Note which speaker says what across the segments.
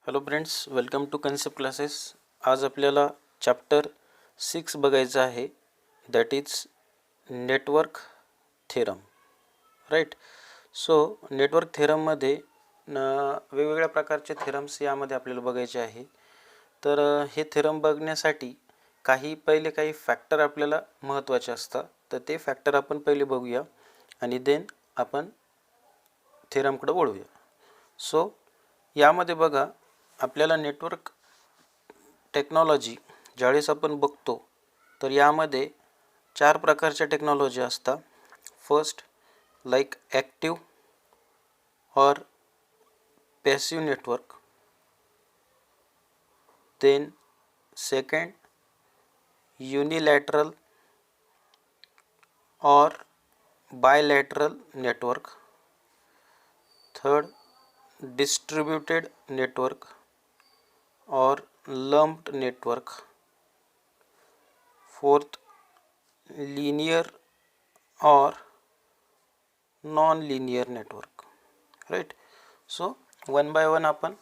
Speaker 1: Hello friends, welcome to concept classes. आज आपल्याला chapter 6 बघायचं आहे, that is network theorem. Right. So network थेरममध्ये वेगवेगळ्या प्रकारचे थेरम्स यामध्ये आपल्याला बघायचे आहे. तर हे थेरम बघण्यासाठी काही फॅक्टर आपल्याला महत्त्वाचे असतात. तर ते फॅक्टर आपण पहिले बघूया आणि देन आपण थेरमकडे वळूया. सो यामध्ये बघा, आपल्याला नेटवर्क टेक्नॉलॉजी ज्यावेळेस आपण बघतो तर यामध्ये 4 प्रकारच्या टेक्नॉलॉजी असतात. फर्स्ट लाईक ॲक्टिव्ह और passive network, then second unilateral और bilateral network, third distributed network और लम्प्ड नेटवर्क, फोर्थ लीनियर और non linear network. Right. So one by one आपण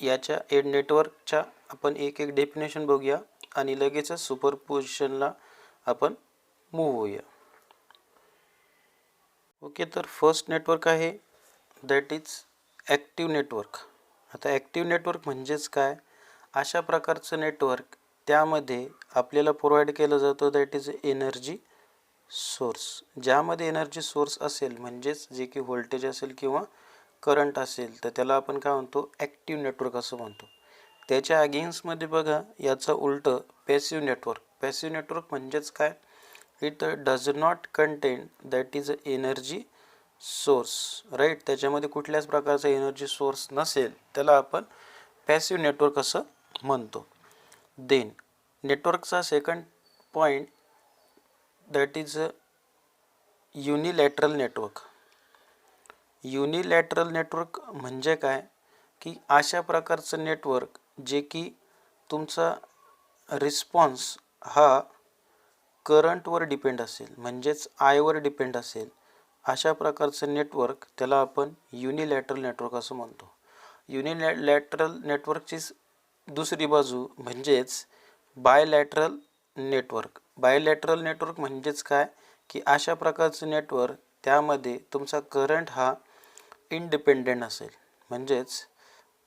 Speaker 1: याच्या नेटवर्कच्या आपण एक एक डेफिनेशन बघूया आणि लगेचच सुपरपोजिशनला आपण मूव्ह होऊया. ओके. तर फर्स्ट नेटवर्क आहे दॅट इज ॲक्टिव्ह नेटवर्क. आता ॲक्टिव्ह नेटवर्क म्हणजेच काय? अशा प्रकारचं नेटवर्क त्यामध्ये आपल्याला प्रोव्हाइड केलं जातं दॅट इज एनर्जी सोर्स. ज्यामध्ये एनर्जी सोर्स असेल म्हणजेच जे की व्होल्टेज असेल किंवा करंट असेल तर त्याला आपण काय म्हणतो? ॲक्टिव्ह नेटवर्क असं म्हणतो. त्याच्या अगेन्स्टमध्ये बघा, याचं उलटं पॅसिव्ह नेटवर्क. पॅसिव्ह नेटवर्क म्हणजेच काय? It does not contain that is energy source. Right. त्याच्यामध्ये कुठल्याच प्रकारचा एनर्जी सोर्स नसेल त्याला आपण पॅसिव्ह नेटवर्क असं म्हणतो. देन नेटवर्कचा second point that is unilateral network. Unilateral network म्हणजे काय की अशा प्रकारचं नेटवर्क जे की तुमचा रिस्पॉन्स हा करंटवर डिपेंड असेल, म्हणजेच आयवर डिपेंड असेल. अशा प्रकारचं नेटवर्क त्याला आपण युनिलॅटरल नेटवर्क असं म्हणतो. युनिलॅटरल नेटवर्कची दुसरी बाजू म्हणजेच बायलॅटरल नेटवर्क. बायलॅटरल नेटवर्क म्हणजेच काय की अशा प्रकारचं नेटवर्क त्यामध्ये तुमचा करंट हा इंडिपेंडेंट असेल, म्हणजेच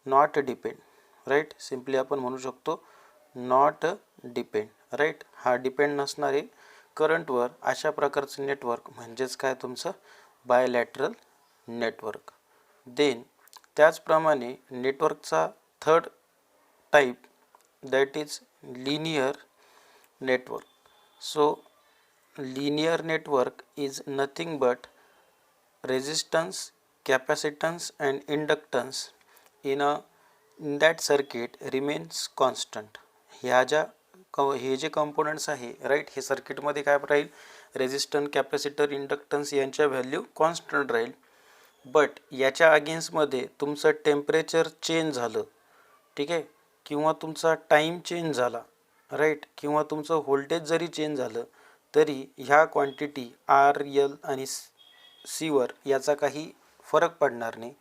Speaker 1: नॉट डिपेंड. राईट. सिम्पली आपण म्हणू शकतो नॉट डिपेंड. राईट. हा डिपेंड नसणारे करंटवर अशा प्रकारचं नेटवर्क म्हणजेच काय? तुमचं बायलॅटरल नेटवर्क. देन त्याचप्रमाणे नेटवर्कचा third type that is linear network. So linear network is nothing but resistance, capacitance and inductance in that circuit remains constant. हे जे कंपोनंट्स आहे, राईट, हे सर्किटमध्ये काय राहील? रेजिस्टन्स, कॅपॅसिटर, इंडक्टन्स यांच्या व्हॅल्यू कॉन्स्टंट राहील. बट याच्या अगेन्स्टमध्ये तुमचं टेम्परेचर चेंज झालं, ठीक आहे, किंवा तुमचा टाईम चेंज झाला, राईट, किंवा तुमचं व्होल्टेज जरी चेंज झालं तरी ह्या क्वांटिटी आर, एल आणि सीवर याचा काही फरक पडणार नाही.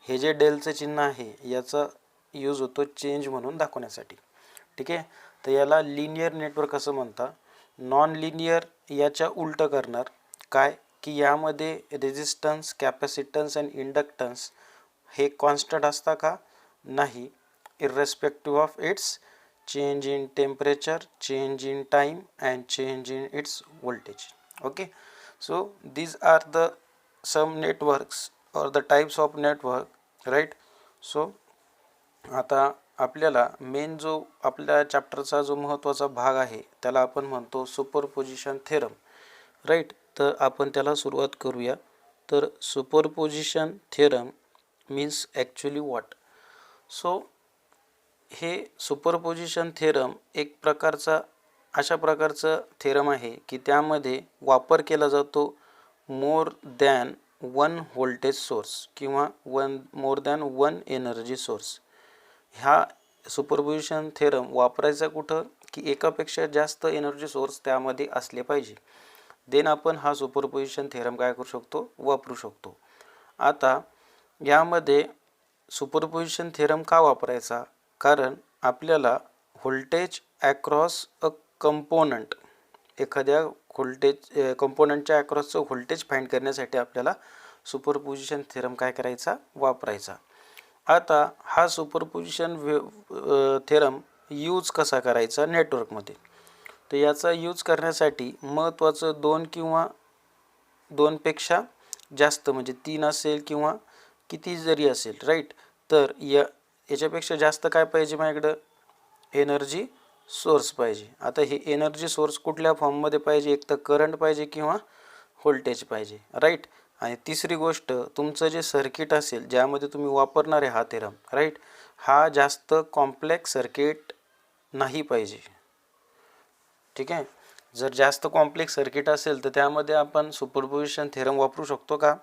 Speaker 1: हे जे डेलचं चिन्ह आहे याचा यूज होतो चेंज म्हणून दाखवण्यासाठी. ठीक आहे. तर याला लिनियर नेटवर्क असं म्हणतात. नॉन लिनियर याच्या उलटं करणार काय की यामध्ये रेजिस्टन्स, कॅपॅसिटन्स अँड इंडक्टन्स हे कॉन्स्टंट असता का? नाही. Irrespective of its change in temperature, change in time and change in its voltage. Okay. So these are the some networks और the types of network. Right. So आता आपल्याला main जो आपल्या चॅप्टरचा जो महत्त्वाचा भाग आहे त्याला आपण म्हणतो सुपरपोजिशन थेरम. राईट. तर आपण त्याला सुरुवात करूया. तर superposition theorem means actually what? So हे सुपरपोजिशन थेरम एक अशा प्रकारचं थेरम आहे की त्यामध्ये वापर केला जातो more than one voltage source किंवा more than one energy source. ह्या सुपरपोजिशन थेरम वापरायचा कुठं की एकापेक्षा जास्त एनर्जी सोर्स त्यामध्ये असले पाहिजे. देन आपण हा सुपरपोजिशन थेरम काय करू शकतो? वापरू शकतो. आता यामध्ये सुपरपोजिशन थेरम का वापरायचा? कारण आपल्याला व्होल्टेज ॲक्रॉस अ कंपोनंट, एखाद्या कंपोनंटच्या ॲक्रॉसचं व्होल्टेज फाइंड करण्यासाठी आपल्याला सुपरपोजिशन थेरम काय करायचा? वापरायचा. आता हा सुपरपोजिशन थेरम यूज कसा करायचा नेटवर्कमध्ये? तर याचा यूज करण्यासाठी महत्त्वाचं 2 किंवा 2पेक्षा जास्त, म्हणजे 3 असेल किंवा किती जरी असेल, राईट. तर याच्यापेक्षा जास्त काय पाहिजे माझ्याकडं? एनर्जी सोर्स पाहिजे. आता हे एनर्जी सोर्स कुठल्या फॉर्ममध्ये पाहिजे? एक तर करंट पाहिजे किंवा व्होल्टेज पाहिजे, राईट. आणि तिसरी गोष्ट, तुमचं जे सर्किट असेल ज्यामध्ये तुम्ही वापरणार आहे हा थेरम, राईट, हा जास्त कॉम्प्लेक्स सर्किट नाही पाहिजे. ठीक आहे. जर जास्त कॉम्प्लेक्स सर्किट असेल तर त्यामध्ये आपण सुपरपोजिशन थेरम वापरू शकतो का?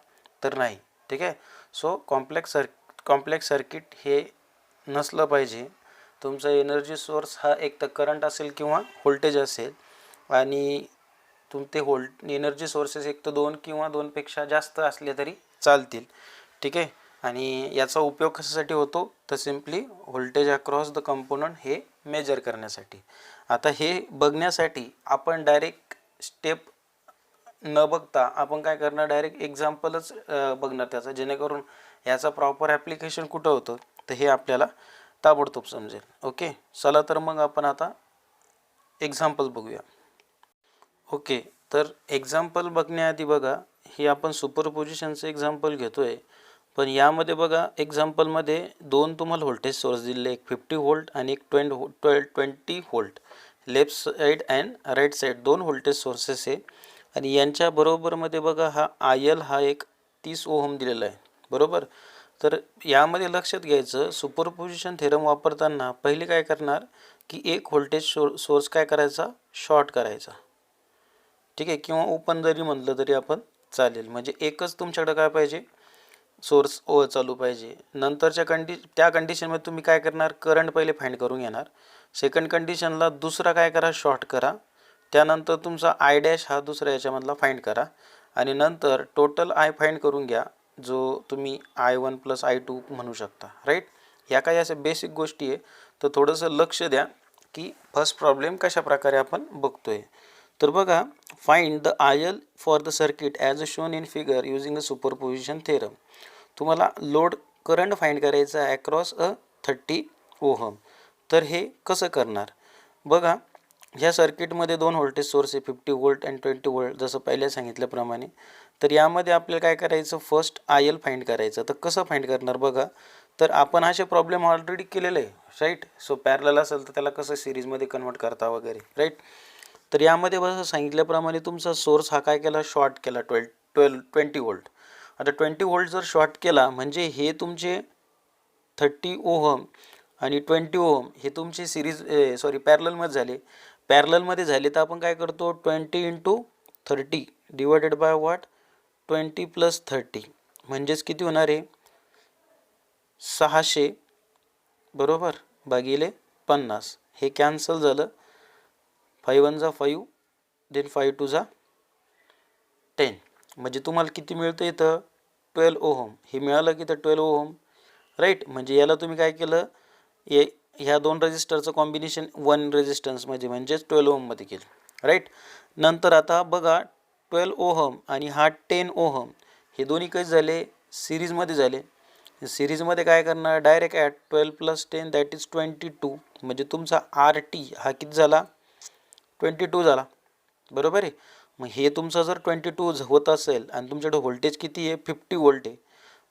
Speaker 1: तर नाही. ठीक आहे. सो कॉम्प्लेक्स सर्किट हे नसलं पाहिजे. तुमचा एनर्जी सोर्स हा एक तर करंट असेल किंवा व्होल्टेज असेल, आणि ते एनर्जी सोर्सेस एक तर 2 किंवा 2पेक्षा जास्त असले तरी चालतील. ठीक आहे. आणि याचा उपयोग कशासाठी होतो? तर simply voltage across the component हे मेजर करण्यासाठी. आता हे बघण्यासाठी आपण डायरेक्ट स्टेप न बघता आपण काय करणार? डायरेक्ट एक्झाम्पलच बघणार त्याचं, जेणेकरून याचा प्रॉपर ॲप्लिकेशन कुठं होतं तर हे आपल्याला ताबडतोब समजेल. ओके, चला तर मग आपण आता एक्झाम्पल बघूया. ओके, तर एक्झाम्पल बघण्याआधी बघा, हे आपण सुपरपोजिशनचं एक्झाम्पल घेतो आहे, पण यामध्ये बघा एक्झाम्पलमध्ये 2 तुम्हाला व्होल्टेज सोर्स दिलेले, एक 50 व्होल्ट आणि एक 20 volt. Left side and right side 2 voltage sources आहे. आणि यांच्या बरोबरमध्ये बघा हा IL हा एक 30 ओहम दिलेला आहे, बरोबर. तर यामध्ये लक्षात घ्यायचं, सुपरपोजिशन थेरम वापरताना पहिले काय करणार की एक व्होल्टेज सोर्स काय करायचा? शॉर्ट करायचा. ठीक आहे, किंवा ओपन जरी म्हटलं तरी आपण चालेल, म्हणजे एकच तुमच्याकडे काय पाहिजे? सोर्स चालू पाहिजे. नंतरच्या त्या कंडिशनमध्ये तुम्ही काय करणार? करंट पहिले फाइंड करून घेणार. सेकंड कंडिशनला दुसरा काय करा? शॉर्ट करा. त्यानंतर तुमचा आय डॅश हा दुसऱ्या याच्यामधला फाइंड करा, आणि नंतर टोटल आय फाइंड करून घ्या, जो तुम्ही I1 + I2 म्हणू शकता, राईट. ह्या काही अशा बेसिक गोष्टी आहे. तर थोडंसं लक्ष द्या की फर्स्ट प्रॉब्लेम कशा प्रकारे आपण बघतोय. तर बघा, find the IL for the circuit as shown in figure using a superposition theorem. तुम्हाला लोड करंट फाइंड करायचा आहे अक्रॉस अ 30 ओहम. तर हे कसं करणार? बघा, ह्या सर्किटमध्ये 2 व्होल्टेज सोर्स आहे, 50 व्होल्ट आणि 20 व्होल्ट, जसं पहिले सांगितल्याप्रमाणे. तर यामध्ये आपल्याला काय करायचं? फर्स्ट IL फाइंड करायचं. तर कसं फाइंड करणार? बघा, तर आपण असे प्रॉब्लेम ऑलरेडी केलेले आहे, राईट. सो पॅरलल असेल तर त्याला कसं सिरीजमध्ये कन्वर्ट करता वगैरे, राईट. तर यामध्ये बघा सांगितल्याप्रमाणे तुमचा सोर्स हा काय केला? शॉर्ट केला 20 व्होल्ट. आता 20 व्होल्ट जर शॉर्ट केला म्हणजे हे तुमचे 30 ओहम आणि 20 ओहम हे तुमचे पॅरललमध्ये झाले. पॅरललमध्ये झाले तर आपण काय करतो? 20 × 30 डिवायडेड बाय व्हॉट? 20 + 30 म्हणजेच किती होणार आहे? 600, बरोबर, भागिले 50. हे कॅन्सल झालं. 5 × 1 = 5, देन 5 × 2 = 10. म्हणजे तुम्हाला किती मिळतं इथं? 12 ओहम. हे मिळालं की तर 12 ओहम, राईट. म्हणजे याला तुम्ही काय केलं? ह्या 2 रेजिस्टरचं कॉम्बिनेशन 1 रेजिस्टन्समध्ये म्हणजेच 12 ओहममध्ये केलं, राईट. नंतर आता बघा, 12 ओहम आणि हा 10 ओहम हे दोन्ही कसे झाले? सिरीजमध्ये झाले. सिरीजमध्ये काय करणार? Direct at 12 + 10 that is 22. म्हणजे तुमचा RT हा किती झाला? 22 झाला, बरोबर आहे. मग हे तुमचं जर 22 होत असेल आणि तुमच्याकडे व्होल्टेज किती आहे? 50 व्होल्ट आहे,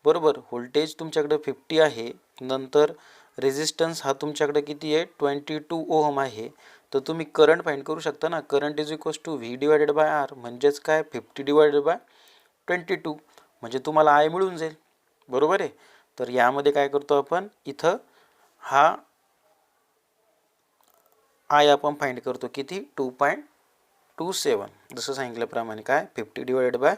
Speaker 1: बरोबर. व्होल्टेज तुमच्याकडे 50 आहे. नंतर रेजिस्टन्स हा तुमच्याकडे किती आहे? 22 ओहम आहे. तर तुम्ही करंट फाइंड करू शकता ना. Current is equals to V/R, म्हणजेच काय? 50 / 22, म्हणजे तुम्हाला आय मिळून जाईल, बरोबर आहे. तर यामध्ये काय करतो आपण? इथं हा आय आपण फाइंड करतो, किती? 2.27. जसं सांगितल्याप्रमाणे काय? 50 /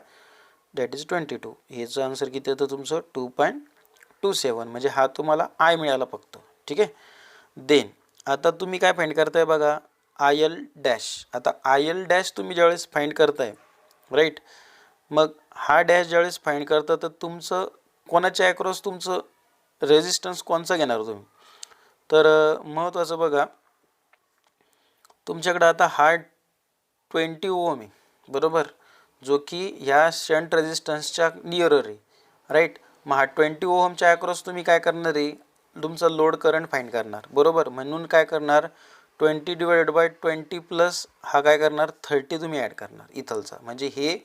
Speaker 1: दॅट इज 22. ह्याचं आन्सर किती येतं तुमचं? 2.27. म्हणजे हा तुम्हाला आय मिळाला फक्त, ठीक आहे. देन आता तुम्ही काय फाइंड करताय? बघा, IL डॅश. आता IL डॅश तुम्ही ज्यावेळेस फाइंड करताय, राईट, मग हा डॅश ज्यावेळेस फाइंड करता तर तुमचं कोणाच्या अक्रॉस तुमचं रेजिस्टन्स कोणचा घेणार तुम्ही, तर महत्त्वाचं बघा, तुमच्याकडे आता हा 20 ओहम आहे बरोबर, जो की ह्या शंट रेजिस्टन्सच्या नियरर आहे राईट. मग हा 20 ओहमच्या अक्रॉस तुम्ही काय करणार आहे, तुमचा लोड करंट फाइंड करणार बरोबर. म्हणून काय करणार, 20/20 प्लस हा काय करणार 30 तुम्ही ॲड करणार इथलचा, म्हणजे हे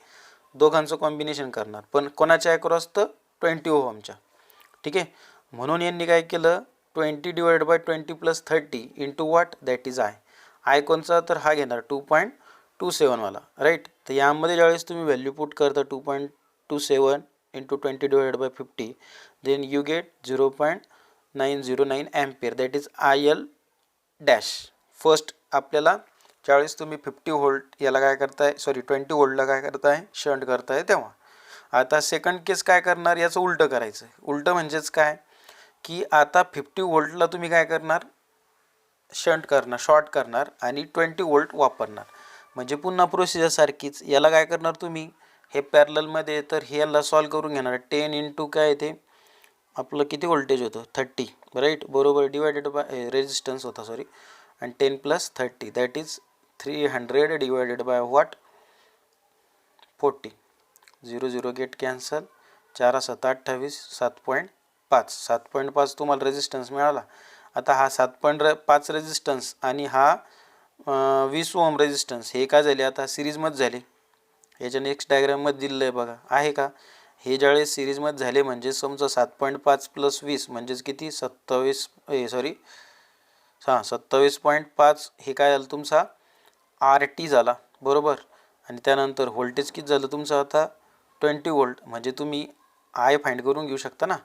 Speaker 1: दोघांचं कॉम्बिनेशन करणार, पण कोणाच्या अक्रॉस तर 20 ओहमच्या. ठीक आहे, म्हणून यांनी काय केलं 20/20 plus 30 into what, that is I कोणचा, तर हा घेणार 2.27 वाला राईट. तर यामध्ये ज्यावेळेस तुम्ही व्हॅल्यू पुट करता 2.27 into 20/50, then you get 0.909 ampere, that is IL dash. First आपल्याला ज्यावेळेस तुम्ही 50 व्होल्ट याला काय करताय, सॉरी 20 व्होल्टला काय करताय, शंट करताय तेव्हा. आता सेकंड केस काय करणार, याचं उलटं करायचं. उलटं म्हणजेच काय की आता 50 व्होल्टला तुम्ही काय करणार, शंट करणार, शॉर्ट करणार आणि 20 व्होल्ट वापरणार. म्हणजे पुन्हा प्रोसिजर सारखीच. याला काय करणार तुम्ही, हे पॅरललमध्ये, तर हे याला सॉल्व करून घेणार. 10 इंटू काय ते आपलं किती व्होल्टेज होतं 30 राईट बरोबर, डिवायडेड बाय रेजिस्टन्स होता सॉरी, आणि 10 plus 30 that is 300 divided by what 40. 0 0 get cancel, 4 7 28, 7.5. 7.5 तुम्हाला रेजिस्टन्स मिळाला. आता हा 7.5 रेजिस्टन्स आणि हा 20 ओहम रेजिस्टन्स हे काय झाले आता सिरीजमध्ये झाले. याच्या नेक्स्ट डायग्राममध्ये दिलेलं आहे बघा, आहे का. हे ज्यावेळेस सिरीजमध्ये झाले म्हणजे समजा 7.5 प्लस 20 म्हणजेच किती 27, सॉरी 27.5 हे काय झालं तुमचा RT झाला बरोबर. आणि त्यानंतर व्होल्टेज किती झालं तुमचं आता 20 व्होल्ट, म्हणजे तुम्ही आय फाइंड करून घेऊ शकता ना.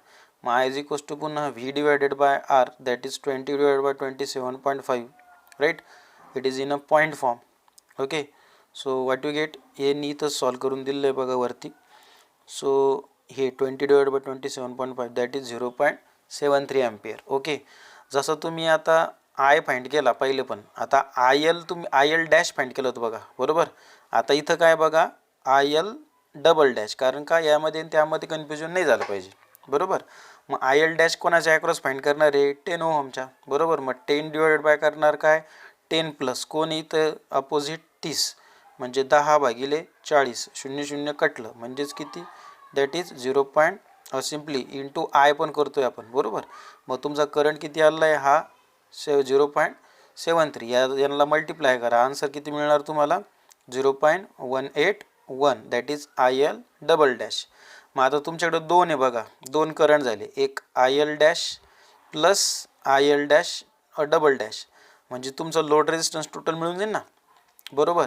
Speaker 1: मग आय इज इक्वल्स टू पुन्हा V divided by R, that is 20 divided by 27.5 right. It is in a point form. Okay, so what you get, हे नीतच सॉल्व करून दिलेलं आहे बघा वरती. सो हे 20 divided by 27.5 that is 0.73 ampere. Okay, जसं तुम्ही आता आय फाइंड केला पहिले, पण आता IL तुम्ही IL डॅश फाइंड केलं होतं बघा बरोबर. आता इथं काय बघा IL डबल डॅश, कारण का यामध्ये त्यामध्ये कन्फ्युजन नाही झालं पाहिजे बरोबर. मग IL डॅश कोणाच्या अक्रॉस फाइंड करणार आहे 10 ओहमच्या बरोबर. मग 10 डिवायडेड बाय करणार काय 10 प्लस कोण इथं अपोजिट 30, म्हणजे 10/40, 0 0 कटलं म्हणजेच किती, that is 0. Simply into I पण करतोय आपण बरोबर. मग तुमचा करंट किती आला आहे हा 0.73, यांना मल्टिप्लाय करा, आन्सर किती मिळणार तुम्हाला 0.181 that is IL double dash. मग आता तुमच्याकडे दोन आहे बघा, दोन करंट झाले, एक IL dash plus IL dash double dash, म्हणजे तुमचा लोड रेजिस्टन्स टोटल मिळून जाईल ना बरोबर.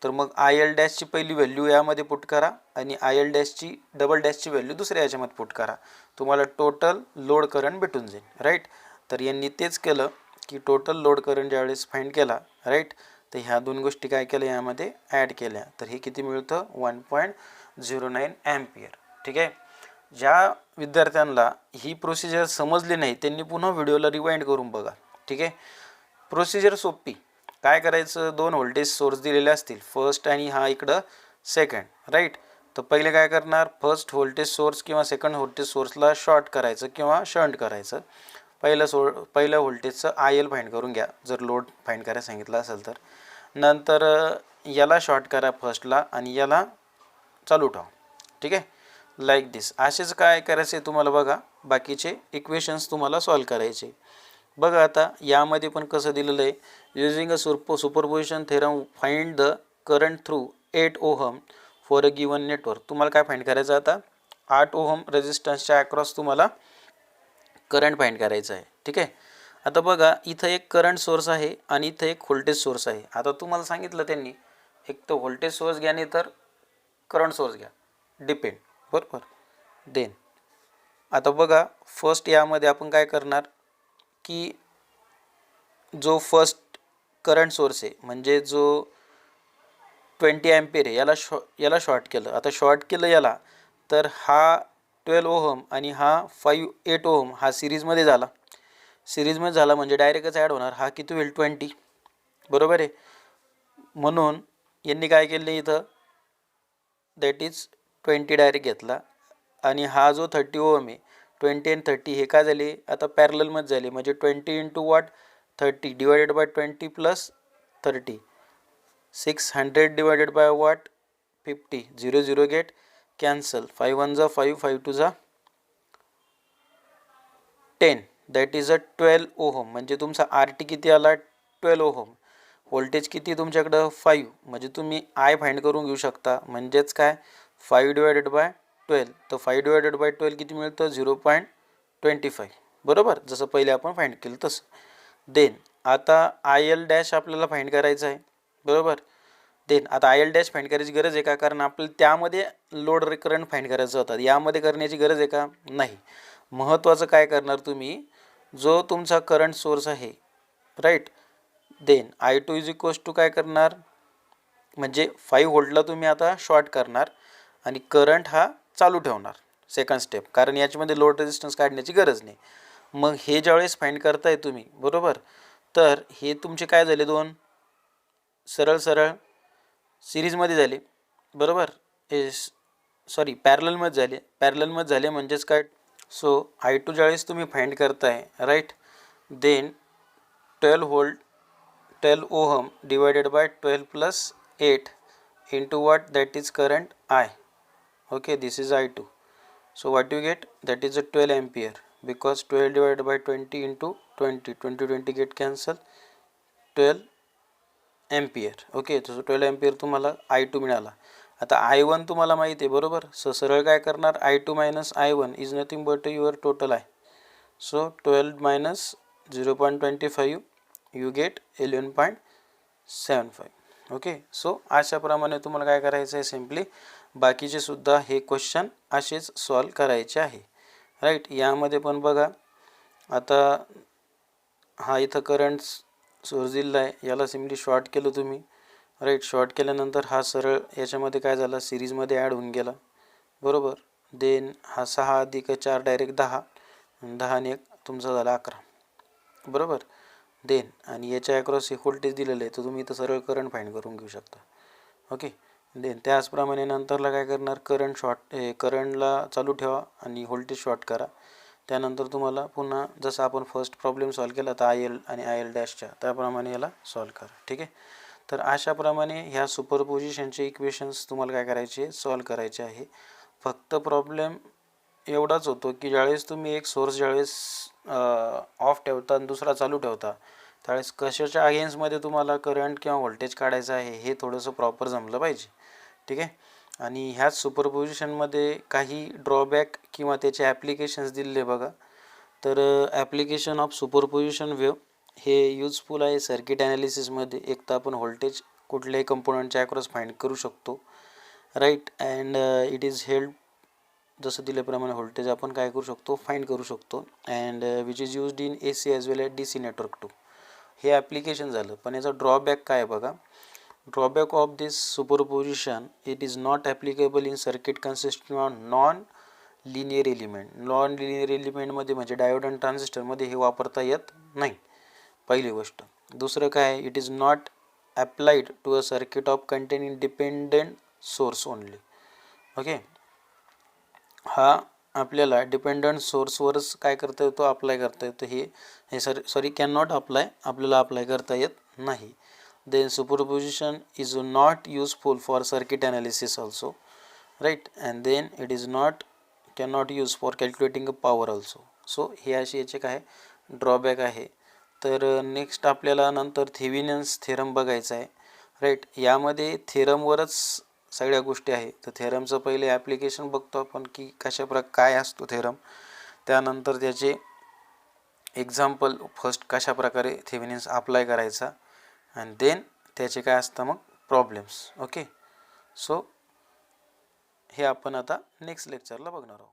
Speaker 1: तर मग IL डॅशची पहिली व्हॅल्यू यामध्ये पुट करा आणि IL डॅशची डबल डॅशची व्हॅल्यू दुसऱ्या याच्यामध्ये पुट करा, तुम्हाला टोटल लोड करंट भेटून जाईल राईट. तर यांनी तेच केलं की टोटल लोड करंट ज्यावेळेस फाइंड केला राईट, तर ह्या दोन गोष्टी काय केल्या यामध्ये ॲड केल्या, तर हे किती मिळतं 1.09 ॲम्पियर. ठीक आहे, ज्या विद्यार्थ्यांना ही प्रोसिजर समजली नाही त्यांनी पुन्हा व्हिडिओला रिवाइंड करून बघा. ठीक आहे, प्रोसिजर सोपी. काय करायचं, दोन व्होल्टेज सोर्स दिलेले असतील, फर्स्ट आणि हा इकडं सेकंड राईट. तर पहिले काय करणार, फर्स्ट व्होल्टेज सोर्स किंवा सेकंड व्होल्टेज सोर्सला शॉर्ट करायचं किंवा शंट करायचं. पहिल्या व्होल्टेजचं IL फाइंड करून घ्या जर लोड फाइंड करायला सांगितलं असेल तर. नंतर याला शॉर्ट करा फर्स्टला आणि याला चालू ठेवा. ठीक आहे, लाईक दिस. असेच काय करायचे तुम्हाला बघा, बाकीचे इक्वेशन्स तुम्हाला सॉल्व करायचे. बघा आता यामध्ये पण कसं दिलेलं आहे, using a superposition theorem find the current through 8 ohm for a given network. तुम्हाला काय फाइंड करायचं आता 8 ओहम रेजिस्टन्सच्या अक्रॉस तुम्हाला करंट फाइंड करायचं आहे. ठीक आहे, आता बघा इथं एक करंट सोर्स आहे आणि इथं एक व्होल्टेज सोर्स आहे. आता तुम्हाला सांगितलं त्यांनी एक तर व्होल्टेज सोर्स घ्या नाही तर करंट सोर्स घ्या, डिपेंड बरोबर. देन आता बघा फर्स्ट यामध्ये आपण काय करणार की जो फर्स्ट करंट सोर्स आहे म्हणजे जो 20 ॲम्पियर आहे याला शॉर्ट केलं. आता शॉर्ट केलं याला तर हा 12 ओहम आणि हा 8 ओहम हा सिरीजमध्ये झाला. सिरीजमध्ये झाला म्हणजे डायरेक्टच ॲड होणार. हा किती होईल 20 बरोबर आहे. म्हणून यांनी काय केलं इथं दॅट इज 20 डायरेक्ट घेतला आणि हा जो 30 ओहम आहे 20 आणि 30 हे काय झाले आता पॅरललमध्ये झाले, म्हणजे 20 into what 30 divided by 20 plus 30, 600 divided by what 50, 0 0 get cancel, 5 1 जा 5, 5 2 जा 10, दॅट इज अ 12 ओहम. म्हणजे तुमचा आर टी किती आला 12 ओहम. व्होल्टेज किती तुमच्याकडं 5, म्हणजे तुम्ही आय फाइंड करून घेऊ शकता. म्हणजेच काय 5 डिवायडेड बाय 12, तर 5 डिवायडेड बाय 12 किती मिळतं 0.25, बरोबर, जसं पहिले आपण फाइंड केलं तसं. देन आता आय एल डॅश आपल्याला फाइंड करायचं आहे, बरोबर. देन आता आय एल डॅश फाइंड करायची गरज आहे का, कारण आपल्याला त्यामध्ये लोड करंट फाइंड करायचं होतं, यामध्ये करण्याची गरज आहे का नाही. महत्त्वाचं काय करणार तुम्ही, जो तुमचा करंट सोर्स आहे right, then I two is equals to काय करणार, म्हणजे 5 व्होल्टला तुम्ही आता शॉर्ट करणार आणि करंट हा चालू ठेवणार सेकंड स्टेप, कारण याच्यामध्ये लोड रेजिस्टन्स काढण्याची गरज नाही. मग हे ज्यावेळेस फाइंड करताय तुम्ही, बरोबर, तर हे तुमचे काय झाले दोन सरळ सरळ सिरीजमध्ये झाले, बरोबर, सॉरी पॅरललमध्ये झाले, पॅरललमध्ये झाले म्हणजेच काय, सो आय टू ज्यावेळेस तुम्ही फाइंड करताय right, then 12 volt 12 ohm divided by 12 plus 8 into what, that is current I. Okay, this is I2. So what you get, that is a 12 ampere, because 12 divided by 20 into 20, 20 get cancel, 12 ampere. Okay, so 12 ampere तुम्हाला I2 मिळाला. आता I1 तुम्हाला माहिती आहे, बरोबर, so सरळ काय करणार, I2 minus I1 is nothing but your total I. So 12 minus 0.25 you get 11.75. Okay, so अशाप्रमाणे तुम्हाला काय करायचं आहे, सिम्पली बाकीचे सुद्धा हे क्वेश्चन असेच सॉल्व करायचे आहे राईट. यामध्ये पण बघा आता हा इथं करंट सोर्स दिला आहे, याला सिम्पली शॉर्ट केलं तुम्ही राईट. शॉर्ट केल्यानंतर हा सरळ याच्यामध्ये काय झाला सिरीजमध्ये ॲड होऊन गेला, बरोबर. देन हा 6 अधिक 4 डायरेक्ट 10, 10 ने 1 तुमचा झाला 11, बरोबर. देन आणि याच्या अक्रॉस हे व्होल्टेज दिलेलं आहे, तर तुम्ही इथं सरळ करंट फाइंड करून घेऊ शकता. ओके, देन त्याचप्रमाणे नंतरला काय करणार, करंटला चालू ठेवा आणि व्होल्टेज शॉर्ट करा. त्यानंतर तुम्हाला पुन्हा जसं आपण फर्स्ट प्रॉब्लेम सॉल्व केला तर आय एल आणि आय एल डॅशच्या, त्याप्रमाणे याला सॉल्व करा. ठीक आहे, तर अशाप्रमाणे ह्या सुपरपोजिशनचे इक्वेशन्स तुम्हाला काय करायचे, सॉल्व करायचे आहे. फक्त प्रॉब्लेम एवढाच होतो की ज्यावेळेस तुम्ही एक सोर्स ज्यावेळेस ऑफ ठेवता आणि दुसरा चालू ठेवता, त्यावेळेस कशाच्या अगेन्स्टमध्ये तुम्हाला करंट किंवा व्होल्टेज काढायचं आहे हे थोडंसं प्रॉपर जमलं पाहिजे. ठीक आहे, आणि ह्याच सुपरपोजिशनमध्ये काही ड्रॉबॅक किंवा त्याचे ॲप्लिकेशन्स दिले बघा. तर ॲप्लिकेशन ऑफ सुपरपोजिशन वेव्ह हे यूजफुल आहे सर्किट ॲनालिसिसमध्ये. एक तर आपण व्होल्टेज कुठल्याही कंपोनंटच्या अक्रॉस फाइंड करू शकतो right, and it is help, जसं दिल्याप्रमाणे व्होल्टेज आपण काय करू शकतो फाइंड करू शकतो, and which is used in AC as well as DC network too. हे ॲप्लिकेशन झालं. पण याचा ड्रॉबॅक काय बघा, drawback of this superposition, it is not applicable in circuit consisting on non linear element. Non linear एलिमेंटमध्ये म्हणजे diode आणि ट्रान्झिस्टरमध्ये हे वापरता येत नाही, पहिली गोष्ट. दुसरं काय, it is not applied to a circuit of containing dependent source only. Okay, हा आपल्याला डिपेंडंट सोर्सवरच काय करता येतो, अप्लाय करता येतो. हे सॉरी कॅन नॉट अप्लाय, आपल्याला अप्लाय करता येत नाही. Then superposition is not useful for circuit analysis also right, and then it is not can not use for calculating a power also. So हे असे याचे काय ड्रॉबॅक आहे. तर नेक्स्ट आपल्याला नंतर थेविनिन्स थेरम बघायचा आहे राईट. यामध्ये थेरमवरच सगळ्या गोष्टी आहेत. तर थेरमचं पहिले ॲप्लिकेशन बघतो आपण की काय असतो थेरम, त्यानंतर त्याचे एक्झाम्पल फर्स्ट कशाप्रकारे थेविनिन्स अप्लाय करायचा, आणि देन त्याचे काय असतं मग प्रॉब्लेम्स. ओके, सो हे आपण आता नेक्स्ट लेक्चरला बघणार आहोत.